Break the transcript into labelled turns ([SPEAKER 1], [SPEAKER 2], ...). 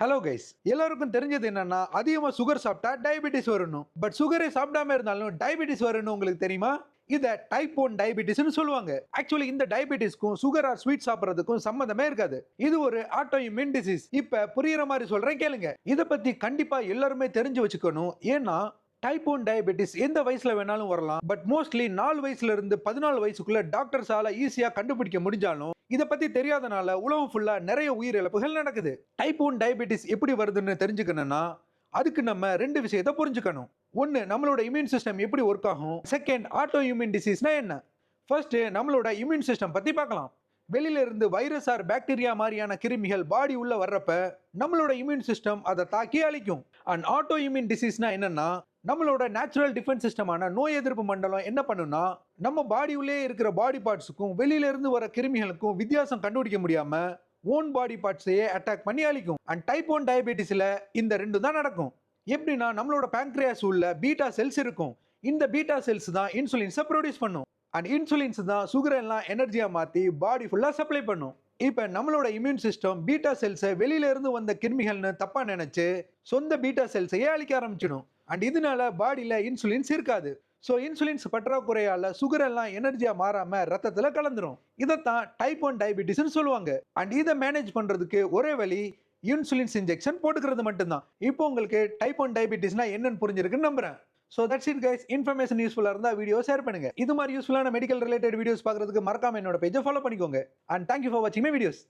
[SPEAKER 1] Hello guys, எல்லாருக்கும் தெரிஞ்சது என்னன்னா அதிகமா சுகர் சாப்பிட்டா டயபிட்டிஸ் வரணும். பட் சுகரே சாப்பிடாம இருந்தாலும் டயபிட்டிஸ் வரணும் உங்களுக்கு தெரியுமா? இத டைப் 1 டயபிட்டிஸ்னு சொல்லுவாங்க. ஆக்சுவலி இந்த டயபிட்டிஸ்க்கும் சுகர் ஆர் ஸ்வீட் சாப்பிடுறதுக்கும் சம்பந்தமே இருக்காது. இது ஒரு ஆட்டோ இம்யூன் டிசீஸ். இப்ப புரியுற மாதிரி சொல்றேன் கேளுங்க. இத பத்தி கண்டிப்பா எல்லாருமே தெரிஞ்சு வச்சுக்கணும். ஏன்னா டைப் 1 டயபிட்டிஸ் எந்த வயசுல வேணாலும் வரலாம். பட் மோஸ்ட்லி 4 வயசுல இருந்து 14 வயசுக்குள்ள டாக்டர்ஸால ஈஸியா கண்டுபிடிக்க முடிஞ்சாலும் இத பத்தி தெரியாதனால உலகம் ஃபுல்லா நிறைய உயிரிழப்புகள் நடக்குது. டைப் 1 டயபிட்டிஸ் எப்படி வருதுன்னு தெரிஞ்சுக்கணும்னா அதுக்கு நம்ம ரெண்டு விஷயத்தை புரிஞ்சுக்கணும். ஒன்னு, நம்மளோட இம்யூன் சிஸ்டம் எப்படி ஒர்க் ஆகும். செகண்ட், ஆட்டோ இம்யூன் டிசீஸ்னா என்ன. ஃபர்ஸ்ட், நம்மளோட இம்யூன் சிஸ்டம் பத்தி பார்க்கலாம். வெளியில இருந்து வைரஸ் ஆர் பாக்டீரியா மாதிரியான கிருமிகள் பாடி உள்ள வர்றப்ப நம்மளோட இம்யூன் சிஸ்டம் அதை தாக்கி அழிக்கும். அண்ட் ஆட்டோ இம்யூன் டிசீஸ்னா என்னன்னா, நம்மளோட நேச்சுரல் டிஃபென்ஸ் சிஸ்டமான நோய் எதிர்ப்பு மண்டலம் என்ன பண்ணுனா நம்ம பாடி உள்ளே இருக்கிற பாடி பார்ட்ஸுக்கும் வெளியில இருந்து வர கிருமிகளுக்கும் வித்தியாசம் கண்டுபிடிக்க முடியாம ஓன் பாடி பார்ட்ஸையே அட்டாக் பண்ணி அழிக்கும். அண்ட் டைப் 1 டயபிட்டிஸ்ல இந்த ரெண்டு தான் நடக்கும். எப்படின்னா, நம்மளோட பேங்க்ரியாஸ் உள்ள பீட்டா செல்ஸ் இருக்கும். இந்த பீட்டா செல்ஸ் தான் இன்சுலின்ஸை ப்ரொடியூஸ் பண்ணும். அண்ட் இன்சுலின்ஸ் தான் சுகர் எல்லாம் எனர்ஜியா மாத்தி பாடி ஃபுல்லா சப்ளை பண்ணும். இப்ப நம்மளோட இம்யூன் சிஸ்டம் பீட்டா செல்ஸை வெளியில இருந்து வந்த கிருமிகள்னு தப்பா நினைச்சு சொந்த பீட்டா செல்ஸையே அழிக்க ஆரம்பிச்சிடும். அண்ட் இதனால பாடியில இன்சுலின்ஸ் இருக்காது. ஸோ இன்சுலின்ஸ் பற்றாக்குறையால சுகர் எல்லாம் எனர்ஜியா மாறாம ரத்தத்துல கலந்துரும். இதைத்தான் டைப் 1 டயபிட்டிஸ்னு சொல்லுவாங்க. அண்ட் இதை மேனேஜ் பண்றதுக்கு ஒரே வழி இன்சுலின்ஸ் இன்ஜெக்ஷன் போட்டுக்கிறது மட்டும்தான். இப்போ உங்களுக்கு டைப் 1 டயபிட்டிஸ்னா என்னன்னு புரிஞ்சிருக்குன்னு நம்புறேன். So that's it guys. Information யூஸ்ஃபுல்லா இருந்தா வீடியோ ஷேர் பண்ணுங்க. இது மாதிரி யூஸ்ஃபுல்லான மெடிக்கல் ரிலேட்டட் வீடியோஸ் பார்க்கறதுக்கு மறக்காம என்னோட பேஜை ஃபாலோ பண்ணிக்கோங்க. அண்ட் தேங்க்யூ ஃபார் வாட்சிங் மை வீடியோஸ்.